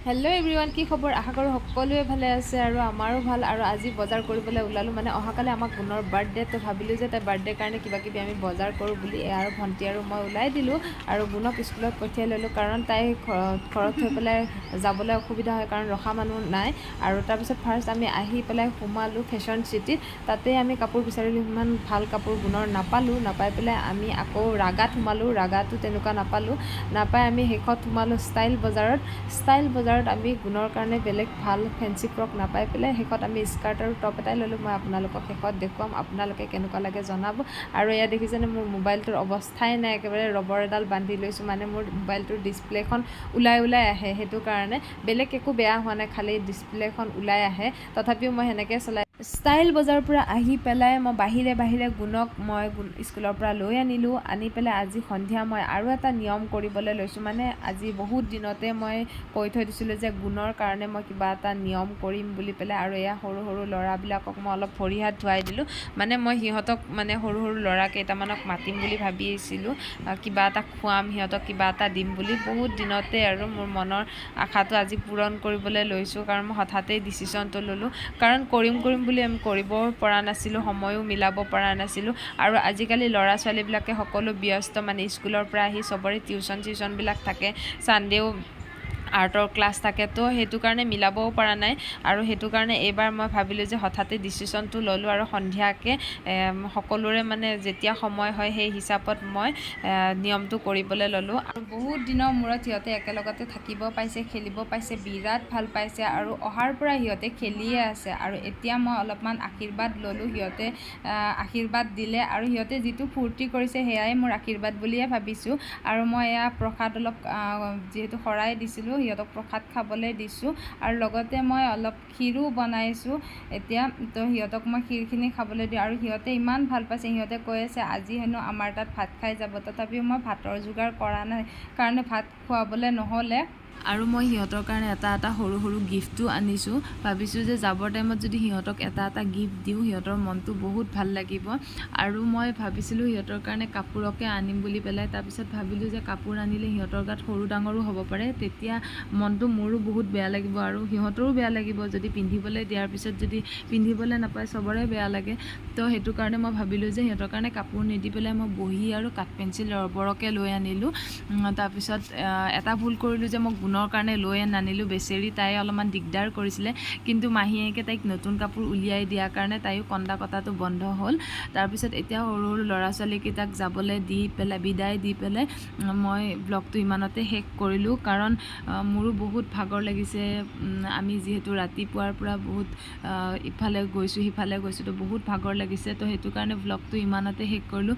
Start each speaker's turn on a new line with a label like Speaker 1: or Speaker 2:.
Speaker 1: Hello' everyone, কি খবৰ? আশা কৰোঁ সকলোৱে ভালে আছে আৰু আমাৰো ভাল। আৰু আজি বজাৰ কৰিবলৈ ওলালোঁ, মানে অহাকালি আমাক গুণৰ বাৰ্থডে, তো ভাবিলোঁ যে তাই বাৰ্থডে কাৰণে কিবা কিবি আমি বজাৰ কৰোঁ বুলি আৰু ভণ্টি আৰু মই ওলাই দিলোঁ আৰু গুণক স্কুলত পঠিয়াই ল'লোঁ, কাৰণ তাই ঘৰত থৈ পেলাই যাবলৈ অসুবিধা হয়, কাৰণ ৰখা মানুহ নাই। আৰু তাৰপিছত ফাৰ্ষ্ট আমি আহি পেলাই সোমালোঁ ফেশ্বন চিটিত। তাতে আমি কাপোৰ বিচাৰিলোঁ, ইমান ভাল কাপোৰ গুণৰ নাপাই পেলাই আমি আকৌ ৰাগাত সোমালোঁ। ৰাগাতো তেনেকুৱা নাপাই আমি শেষত সোমালোঁ ষ্টাইল বজাৰত আমি গুণৰ কাৰণে বেলেগ ভাল ফেঞ্চি ফ্ৰক নাপাই পেলাই শেষত আমি স্কাৰ্ট আৰু টপ এটাই ল'লোঁ। মই আপোনালোকক শেষত দেখুৱাম, আপোনালোকে কেনেকুৱা লাগে জনাব। আৰু এয়া দেখিছেনে, মোৰ মোবাইলটোৰ অৱস্থাই নাই, একেবাৰে ৰবৰ এডাল বান্ধি লৈছোঁ, মানে মোৰ মোবাইলটোৰ ডিছপ্লেখন ওলাই আহে, সেইটো কাৰণে। বেলেগ একো বেয়া হোৱা নাই, খালি ডিছপ্লেখন ওলাই আহে, তথাপিও মই সেনেকৈ চলাই ষ্টাইল বজাৰৰ পৰা আহি পেলাই মই বাহিৰে গুণক মই স্কুলৰ পৰা লৈ আনি পেলাই আজি সন্ধিয়া মই আৰু এটা নিয়ম কৰিবলৈ লৈছোঁ। মানে আজি বহুত দিনতে মই কৈ থৈ দিছিলোঁ যে গুণৰ কাৰণে মই কিবা এটা নিয়ম কৰিম বুলি পেলাই। আৰু এয়া সৰু ল'ৰাবিলাকক মই অলপ ভৰি হাত ধুৱাই দিলোঁ। মানে মই সিহঁতক, মানে সৰু ল'ৰা কেইটামানক মাতিম বুলি ভাবিছিলোঁ, কিবা এটা খুৱাম, সিহঁতক কিবা এটা দিম বুলি। বহুত দিনতে আৰু মোৰ মনৰ আশাটো আজি পূৰণ কৰিবলৈ লৈছোঁ, কাৰণ মই হঠাতেই ডিচিশ্যনটো ল'লোঁ। কাৰণ কৰিম বুলি আমি কৰিব পৰা নাছিলোঁ, সময়ো মিলাব পৰা নাছিলোঁ। আৰু আজিকালি ল'ৰা ছোৱালীবিলাকে সকলো ব্যস্ত, মানে স্কুলৰ পৰা আহি চবৰে টিউশ্যনবিলাক থাকে, ছানডেও আৰ্টৰ ক্লাছ থাকে, তো সেইটো কাৰণে মিলাবও পৰা নাই। আৰু সেইটো কাৰণে এইবাৰ মই ভাবিলোঁ যে হঠাতে ডিচিশ্যনটো ল'লোঁ আৰু সন্ধিয়াকৈ সকলোৰে মানে যেতিয়া সময় হয় সেই হিচাপত মই নিয়মটো কৰিবলৈ ল'লোঁ। আৰু বহুত দিনৰ মূৰত সিহঁতে একেলগতে থাকিব পাইছে, খেলিব পাইছে, বিৰাট ভাল পাইছে। আৰু অহাৰ পৰা সিহঁতে খেলিয়ে আছে। আৰু এতিয়া মই অলপমান আশীৰ্বাদ ল'লোঁ, সিহঁতে আশীৰ্বাদ দিলে, আৰু সিহঁতে যিটো ফূৰ্তি কৰিছে সেয়াই মোৰ আশীৰ্বাদ বুলিয়ে ভাবিছোঁ। আৰু মই এয়া প্ৰসাদ অলপ, যিহেতু শৰাই দিছিলোঁ, সিহঁতক প্ৰসাদ খাবলৈ দিছোঁ। আৰু লগতে মই অলপ ক্ষীৰো বনাইছোঁ এতিয়া, তো সিহঁতক মই ক্ষীৰখিনি খাবলৈ দিওঁ। আৰু সিহঁতে ইমান ভাল পাইছে, সিহঁতে কৈ আছে আজি হেনো আমাৰ তাত ভাত খাই যাব। তথাপিও মই ভাতৰ যোগাৰ কৰা নাই, কাৰণে ভাত খুৱাবলৈ নহ'লে। আৰু মই সিহঁতৰ কাৰণে এটা সৰু গিফ্টো আনিছোঁ। ভাবিছোঁ যে যাবৰ টাইমত যদি সিহঁতক এটা গিফ্ট দিওঁ, সিহঁতৰ মনটো বহুত ভাল লাগিব। আৰু মই ভাবিছিলোঁ সিহঁতৰ কাৰণে কাপোৰকে আনিম বুলি পেলাই। তাৰপিছত ভাবিলোঁ যে কাপোৰ আনিলে সিহঁতৰ গাত সৰু ডাঙৰো হ'ব পাৰে, তেতিয়া মনটো মোৰো বহুত বেয়া লাগিব আৰু সিহঁতৰো বেয়া লাগিব, যদি পিন্ধিবলৈ দিয়াৰ পিছত যদি পিন্ধিবলৈ নাপায়, চবৰে বেয়া লাগে। তো সেইটো কাৰণে মই ভাবিলোঁ যে সিহঁতৰ কাৰণে কাপোৰ নিদি পেলাই মই বহী আৰু কাঠ পেঞ্চিল ৰবৰকে লৈ আনিলোঁ। তাৰপিছত এটা ভুল কৰিলোঁ যে মই গুণৰ কাৰণে লৈ নানিলোঁ। বেচেৰি তাই অলপমান দিগদাৰ কৰিছিলে, কিন্তু মাহীয়েকে তাইক নতুন কাপোৰ উলিয়াই দিয়াৰ কাৰণে তাইও কন্দা কটাটো বন্ধ হ'ল। তাৰপিছত এতিয়া সৰু ল'ৰা ছোৱালীকেইটাক যাবলৈ বিদায় দি পেলাই মই ব্লগটো ইমানতে শেষ কৰিলোঁ, কাৰণ মোৰো বহুত ভাগৰ লাগিছে। আমি যিহেতু ৰাতিপুৱাৰ পৰা বহুত ইফালে গৈছোঁ সিফালে গৈছোঁ, তো বহুত ভাগৰ লাগিছে। তো সেইটো কাৰণে ব্লগটো ইমানতে শেষ কৰিলোঁ।